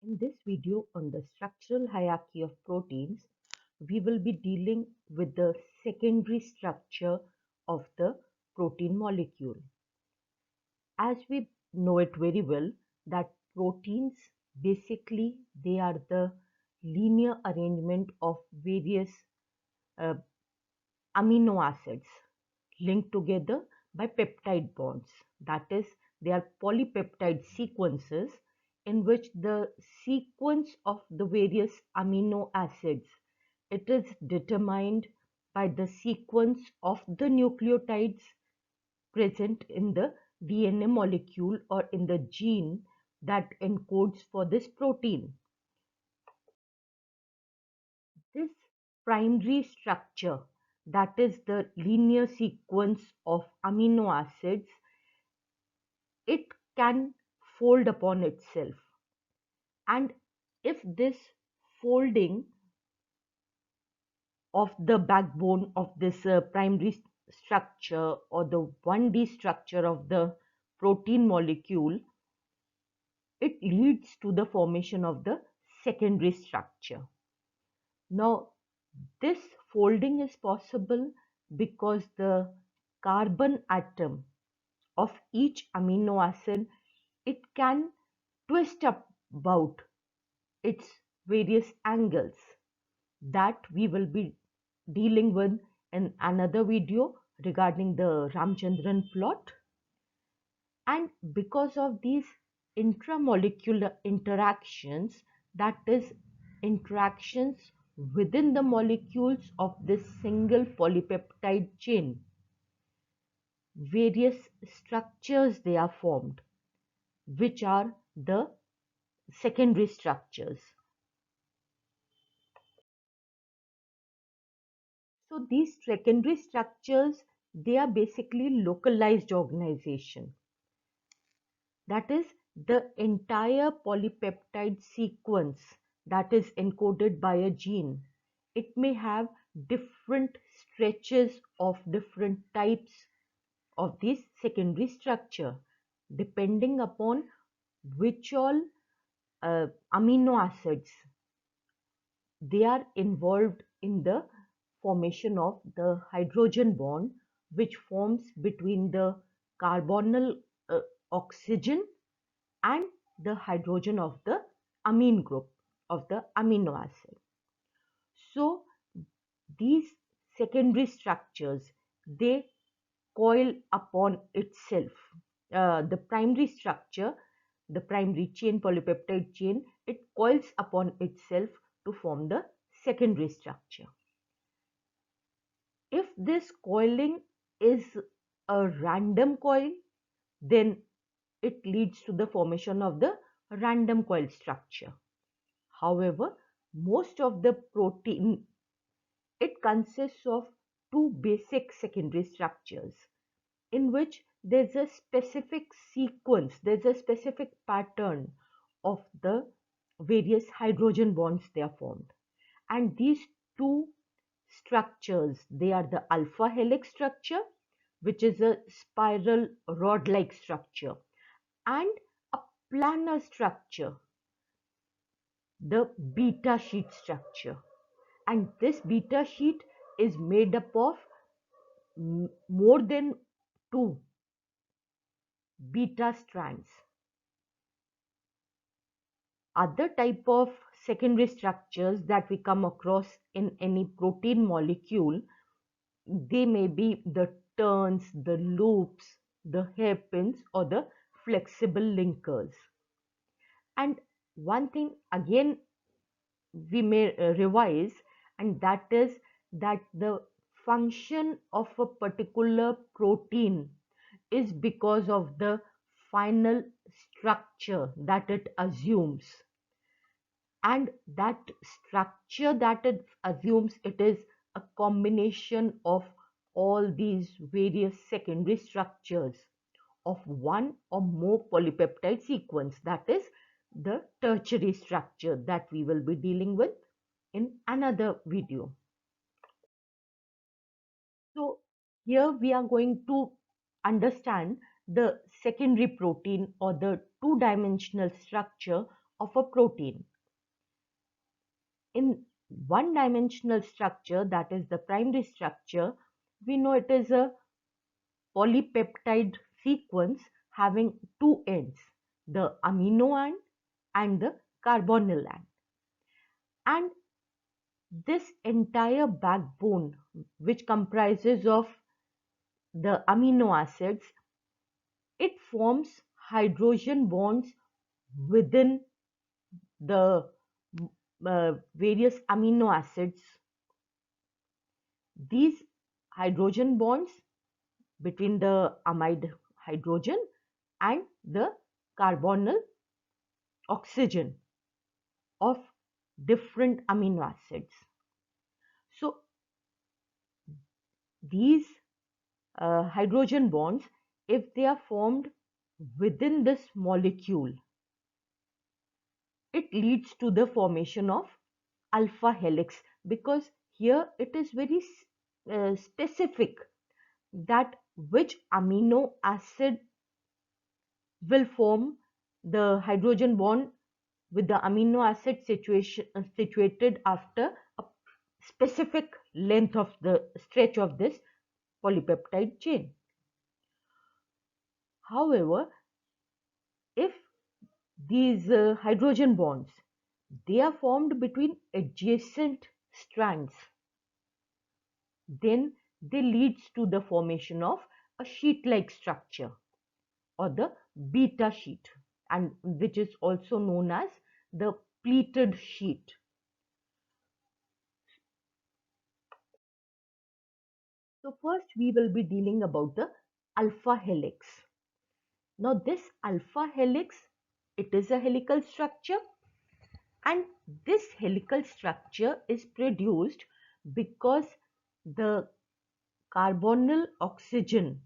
In this video on the structural hierarchy of proteins, we will be dealing with the secondary structure of the protein molecule. As we know it very well, that proteins basically they are the linear arrangement of various uh, amino acids linked together by peptide bonds. That is, they are polypeptide sequences in which the sequence of the various amino acids it is determined by the sequence of the nucleotides present in the DNA molecule or in the gene that encodes for this protein. This primary structure, that is the linear sequence of amino acids, it can fold upon itself. And if this folding of the backbone of this primary structure or the 1D structure of the protein molecule, it leads to the formation of the secondary structure. Now, this folding is possible because the carbon atom of each amino acid it can twist about its various angles that we will be dealing with in another video regarding the Ramachandran plot. And because of these intramolecular interactions, that is interactions within the molecules of this single polypeptide chain, various structures they are formed, which are the secondary structures. So these secondary structures, they are basically localized organization. That is, the entire polypeptide sequence that is encoded by a gene. It may have different stretches of different types of this secondary structure depending upon which all amino acids they are involved in the formation of the hydrogen bond which forms between the carbonyl oxygen and the hydrogen of the amine group of the amino acid. So these secondary structures they coil upon itself. The primary structure, the primary chain, polypeptide chain, it coils upon itself to form the secondary structure. If this coiling is a random coil, then it leads to the formation of the random coil structure. However, most of the protein, it consists of two basic secondary structures in which there's a specific sequence, there's a specific pattern of the various hydrogen bonds they are formed. And these two structures, they are the alpha helix structure, which is a spiral rod-like structure, and a planar structure, the beta sheet structure. And this beta sheet is made up of more than two beta strands. Other type of secondary structures that we come across in any protein molecule, they may be the turns, the loops, the hairpins, or the flexible linkers. And one thing again we may revise, and that is that the function of a particular protein is because of the final structure that it assumes, and that structure that it assumes, it is a combination of all these various secondary structures of one or more polypeptide sequence, that is the tertiary structure that we will be dealing with in another video. So here we are going to understand the secondary protein or the two-dimensional structure of a protein. In one-dimensional structure, that is the primary structure, we know it is a polypeptide sequence having two ends, the amino end and the carbonyl end. And this entire backbone, which comprises of the amino acids, it forms hydrogen bonds within the various amino acids. These hydrogen bonds between the amide hydrogen and the carbonyl oxygen of different amino acids. So these hydrogen bonds, if they are formed within this molecule, it leads to the formation of alpha helix, because here it is very specific that which amino acid will form the hydrogen bond with the amino acid situated after a specific length of the stretch of this polypeptide chain. However, if these hydrogen bonds, they are formed between adjacent strands, then they leads to the formation of a sheet-like structure or the beta sheet, and which is also known as the pleated sheet. So first we will be dealing about the alpha helix. Now this alpha helix, it is a helical structure, and this helical structure is produced because the carbonyl oxygen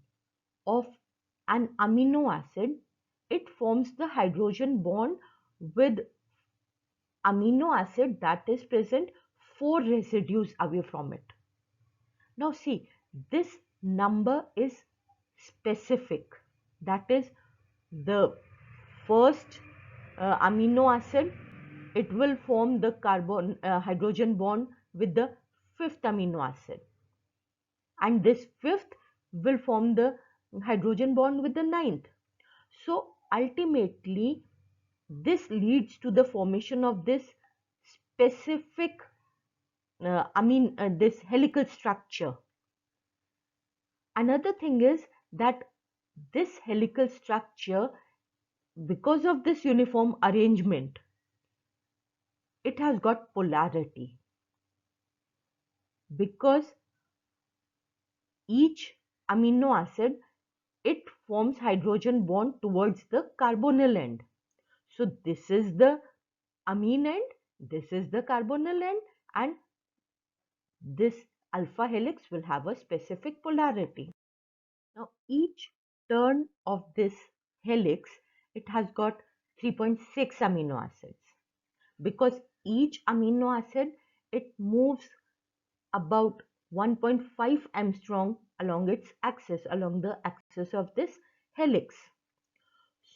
of an amino acid, it forms the hydrogen bond with amino acid that is present 4 residues away from it. Now see, this number is specific. That is the first amino acid, it will form the hydrogen bond with the 5th amino acid, and this 5th will form the hydrogen bond with the 9th. So ultimately this leads to the formation of this specific this helical structure. Another thing is that this helical structure, because of this uniform arrangement, it has got polarity, because each amino acid, it forms hydrogen bond towards the carbonyl end. So this is the amine end, this is the carbonyl end, and this alpha helix will have a specific polarity. Now each turn of this helix, it has got 3.6 amino acids, because each amino acid, it moves about 1.5 angstrom along its axis, along the axis of this helix.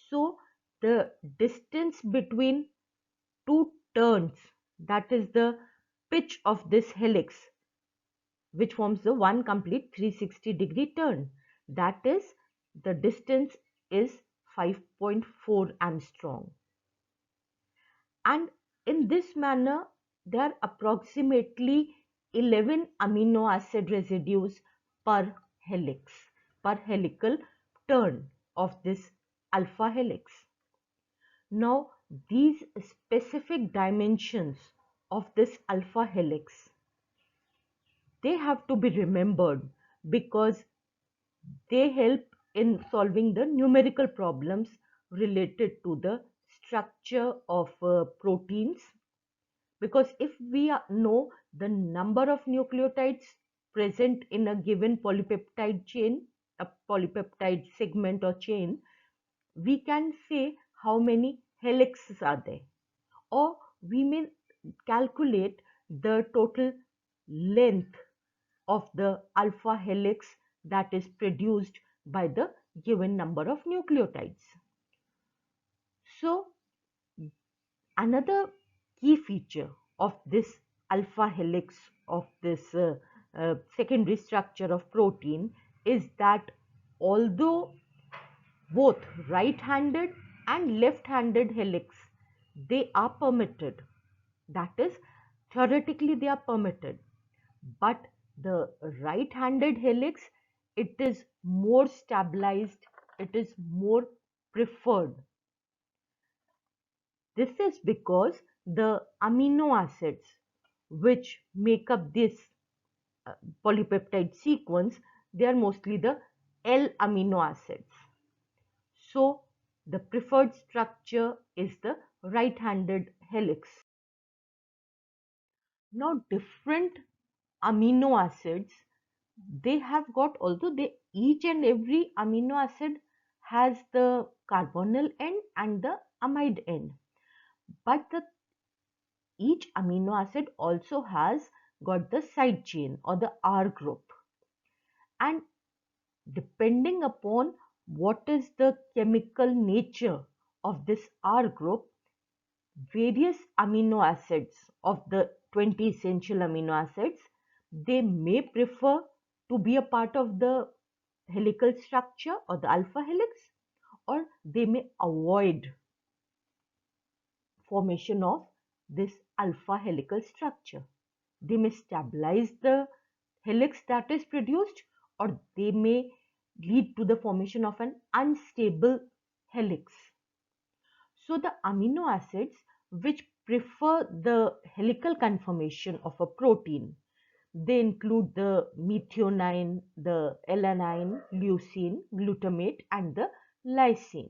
So the distance between two turns, that is the pitch of this helix, which forms the one complete 360-degree turn, that is, the distance is 5.4 angstrom. And in this manner, there are approximately 11 amino acid residues per helix, per helical turn of this alpha helix. Now, these specific dimensions of this alpha helix, they have to be remembered, because they help in solving the numerical problems related to the structure of proteins. Because if we know the number of nucleotides present in a given polypeptide chain, a polypeptide segment or chain, we can say how many helixes are there, or we may calculate the total length of the alpha helix that is produced by the given number of nucleotides. So Another key feature of this alpha helix of this secondary structure of protein is that although both right-handed and left-handed helix, they are permitted. That is, theoretically they are permitted. But the right-handed helix, it is more stabilized, it is more preferred. This is because the amino acids which make up this uh, polypeptide sequence, they are mostly the L amino acids. So the preferred structure is the right-handed helix. Now different amino acids, they have got, although they each and every amino acid has the carbonyl end and the amide end, but each amino acid also has got the side chain or the R group, and depending upon what is the chemical nature of this R group, various amino acids of the 20 essential amino acids, they may prefer to be a part of the helical structure or the alpha helix, or they may avoid formation of this alpha helical structure. They may stabilize the helix that is produced, or they may lead to the formation of an unstable helix. So the amino acids which prefer the helical conformation of a protein, they include the methionine, the alanine, leucine, glutamate, and the lysine.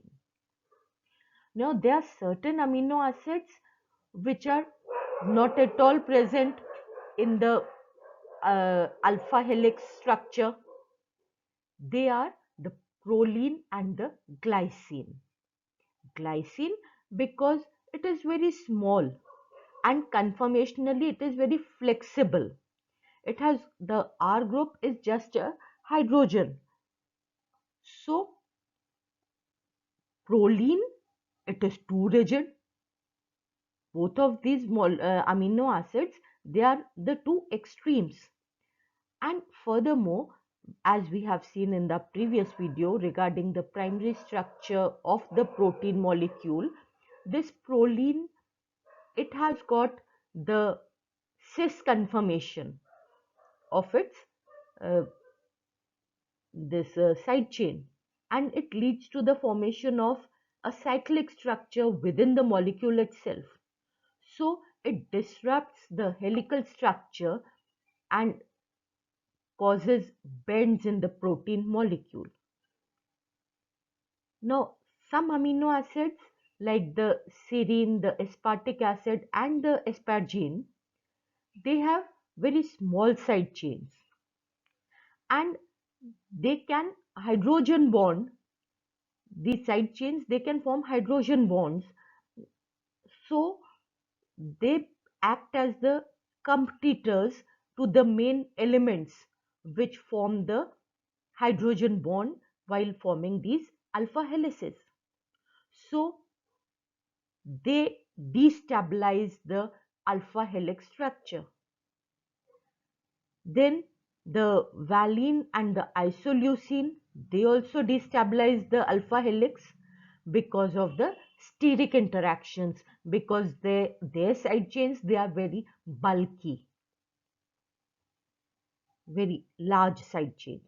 Now, there are certain amino acids which are not at all present in the alpha helix structure. They are the proline and the glycine. Glycine, because it is very small and conformationally it is very flexible. It has the R group is just a hydrogen. So proline, it is too rigid. Both of these amino acids, they are the two extremes. And furthermore, as we have seen in the previous video regarding the primary structure of the protein molecule, this proline, it has got the cis conformation of its uh, this side chain, and it leads to the formation of a cyclic structure within the molecule itself. So it disrupts the helical structure and causes bends in the protein molecule. Now, some amino acids like the serine, the aspartic acid, and the asparagine, they have very small side chains, and they can hydrogen bond. These side chains, they can form hydrogen bonds, so they act as the competitors to the main elements which form the hydrogen bond while forming these alpha helices. So they destabilize the alpha helix structure. Then the valine and the isoleucine, they also destabilize the alpha helix because of the steric interactions, because their side chains, they are very bulky, very large side chains.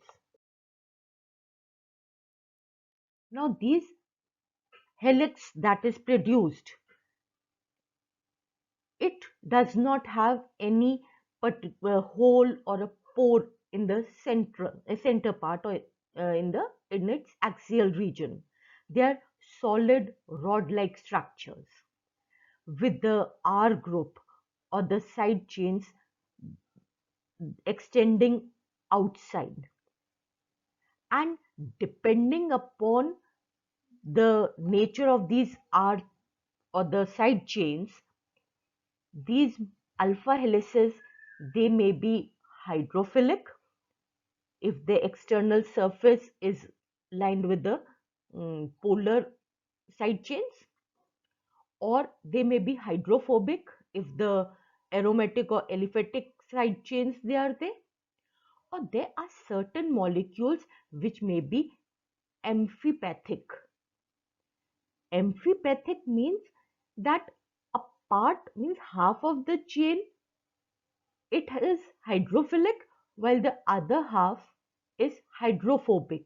Now these helix that is produced, it does not have any particular hole or a pore in the center part, or in its axial region. They are solid rod-like structures with the R group or the side chains extending outside. And depending upon the nature of these R or the side chains, these alpha helices, they may be hydrophilic if the external surface is lined with the polar side chains, or they may be hydrophobic if the aromatic or aliphatic side chains they are there, or there are certain molecules which may be amphipathic. Amphipathic means that a part means half of the chain it is hydrophilic while the other half is hydrophobic,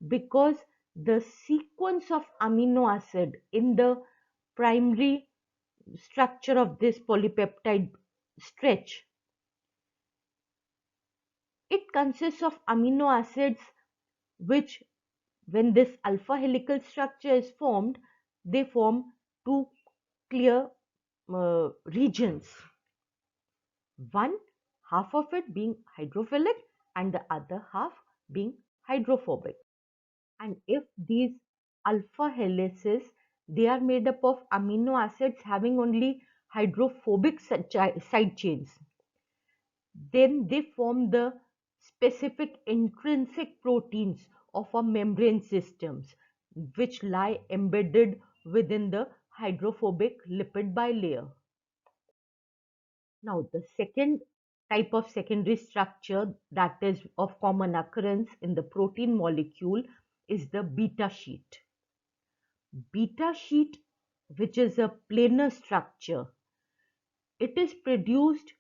because the sequence of amino acid in the primary structure of this polypeptide stretch, it consists of amino acids which, when this alpha helical structure is formed, they form two clear regions, one half of it being hydrophilic and the other half being hydrophobic. And if these alpha helices, they are made up of amino acids having only hydrophobic side chains, then they form the specific intrinsic proteins of our membrane systems, which lie embedded within the hydrophobic lipid bilayer. Now, the second type of secondary structure that is of common occurrence in the protein molecule is the beta sheet. Beta sheet, which is a planar structure, it is produced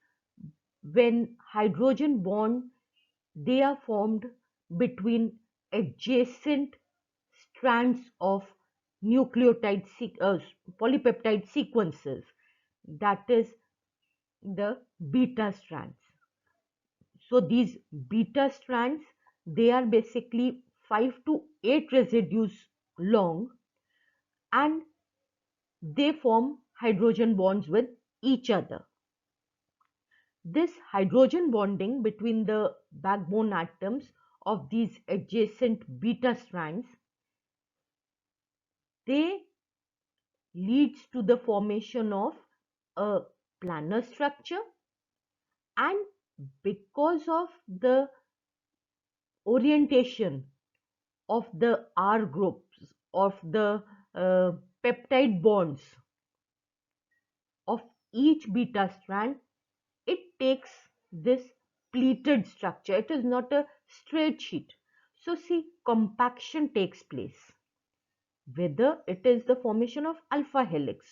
when hydrogen bond they are formed between adjacent strands of nucleotide polypeptide sequences, that is the beta strands. So these beta strands, they are basically 5 to 8 residues long, and they form hydrogen bonds with each other. This hydrogen bonding between the backbone atoms of these adjacent beta strands, they leads to the formation of a planar structure, and because of the orientation of the R groups of the peptide bonds of each beta strand, it takes this pleated structure. It is not a straight sheet. So see, compaction takes place, whether it is the formation of alpha helix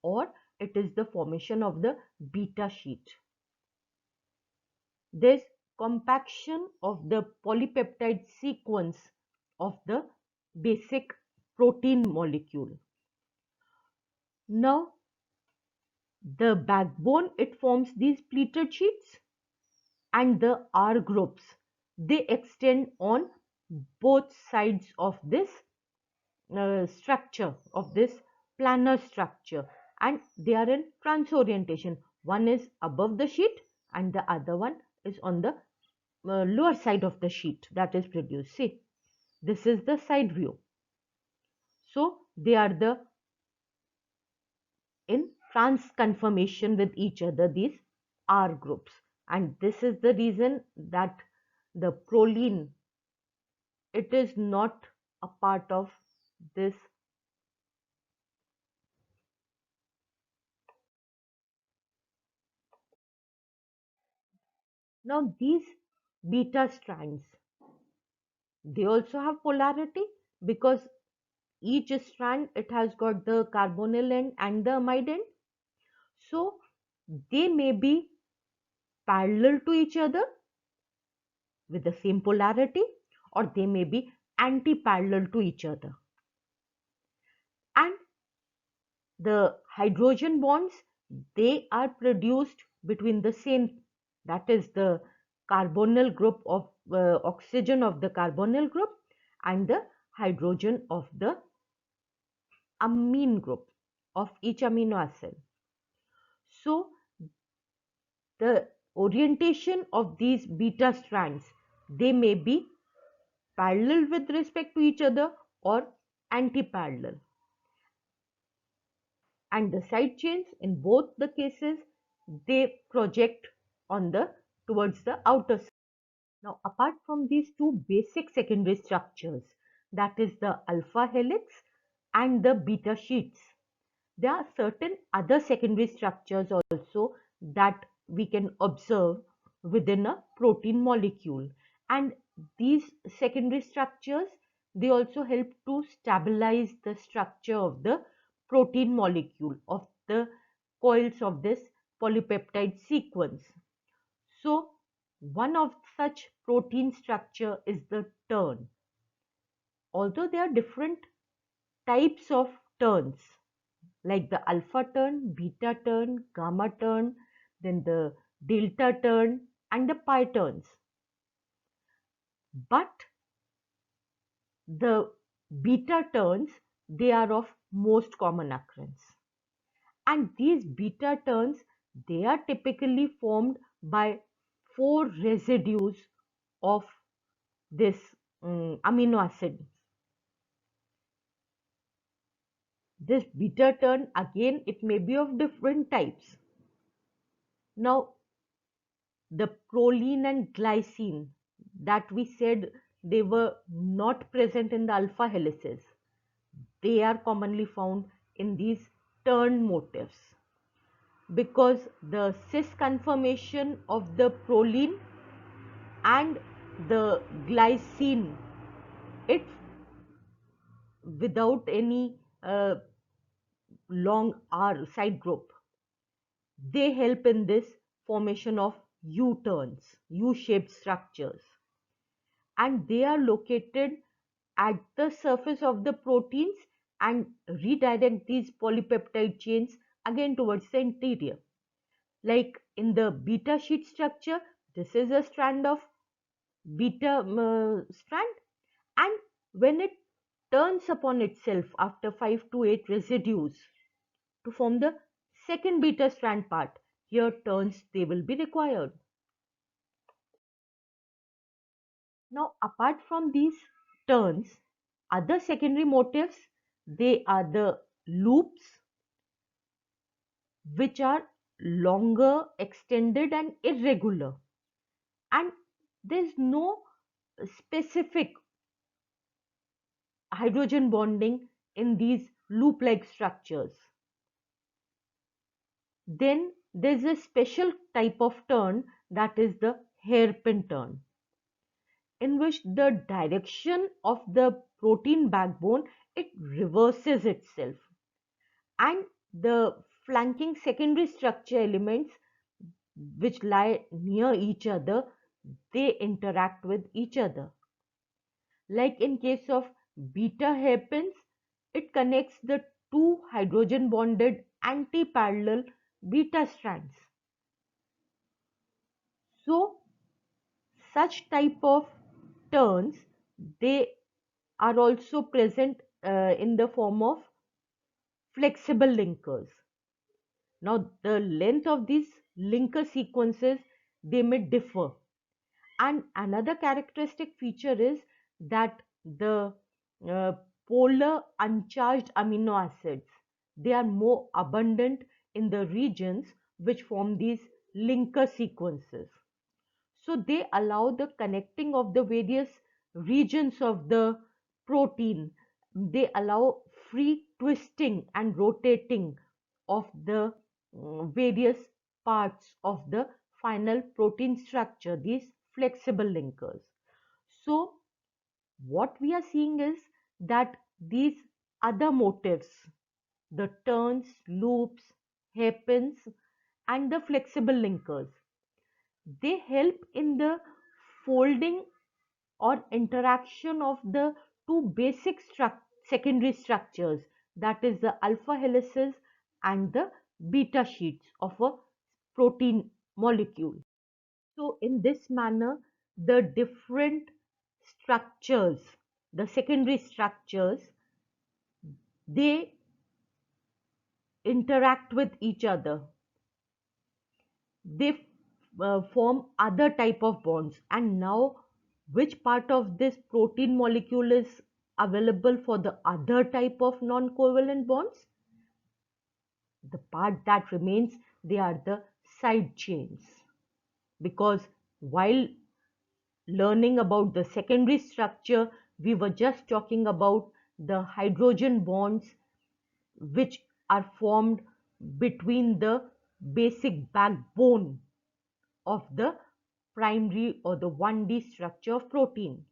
or it is the formation of the beta sheet. There's compaction of the polypeptide sequence of the basic protein molecule. Now, the backbone, it forms these pleated sheets, and the R groups, they extend on both sides of this structure, of this planar structure, and they are in transorientation. One is above the sheet and the other one is on the lower side of the sheet that is produced. See, this is the side view. So they are the in trans conformation with each other, these R groups, and this is the reason that the proline, it is not a part of this. Now these beta strands, they also have polarity, because each strand, it has got the carbonyl end and the amide end. So they may be parallel to each other with the same polarity, or they may be anti-parallel to each other. And the hydrogen bonds, they are produced between the same, that is the carbonyl group of oxygen of the carbonyl group and the hydrogen of the amine group of each amino acid. So the orientation of these beta strands, they may be parallel with respect to each other or anti-parallel, and the side chains in both the cases, they project on the towards the outer side. Now, apart from these two basic secondary structures, that is the alpha helix and the beta sheets, There are certain other secondary structures also that we can observe within a protein molecule, and these secondary structures, they also help to stabilize the structure of the protein molecule, of the coils of this polypeptide sequence. So one of such protein structure is the turn. Although there are different types of turns, like the alpha turn, beta turn, gamma turn, then the delta turn, and the pi turns. But the beta turns, they are of most common occurrence. And these beta turns, they are typically formed by four residues of this amino acid. This beta turn, again, it may be of different types. Now, the proline and glycine that we said they were not present in the alpha helices, they are commonly found in these turn motifs, because the cis conformation of the proline and the glycine, it without any long R side group, they help in this formation of U-turns, U-shaped structures, and they are located at the surface of the proteins and redirect these polypeptide chains again towards the interior. Like in the beta sheet structure, this is a strand of beta strand, and when it turns upon itself after 5 to 8 residues to form the second beta strand part, here turns they will be required. Now, apart from these turns, other secondary motifs, they are the loops, which are longer, extended, and irregular. And there's no specific hydrogen bonding in these loop-like structures. Then there's a special type of turn, that is the hairpin turn, in which the direction of the protein backbone, it reverses itself, and the flanking secondary structure elements which lie near each other, they interact with each other. Like in case of beta hairpins, it connects the two hydrogen bonded anti-parallel beta strands. So such type of turns, they are also present in the form of flexible linkers. Now the length of these linker sequences, they may differ, and another characteristic feature is that the uh, polar uncharged amino acids, they are more abundant in the regions which form these linker sequences. So they allow the connecting of the various regions of the protein. They allow free twisting and rotating of the various parts of the final protein structure, these flexible linkers. So what we are seeing is that these other motifs, the turns, loops, hairpins, and the flexible linkers, they help in the folding or interaction of the two basic secondary structures, that is the alpha helices and the beta sheets of a protein molecule. So in this manner, the different structures, the secondary structures, they interact with each other. They form other type of bonds, and now which part of this protein molecule is available for the other type of non-covalent bonds? The part that remains, they are the side chains, because while learning about the secondary structure, we were just talking about the hydrogen bonds which are formed between the basic backbone of the primary or the 1D structure of protein.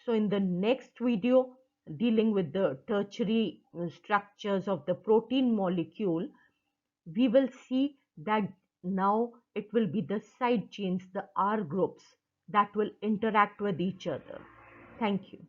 So in the next video, dealing with the tertiary structures of the protein molecule, we will see that now it will be the side chains, the R groups, that will interact with each other. Thank you.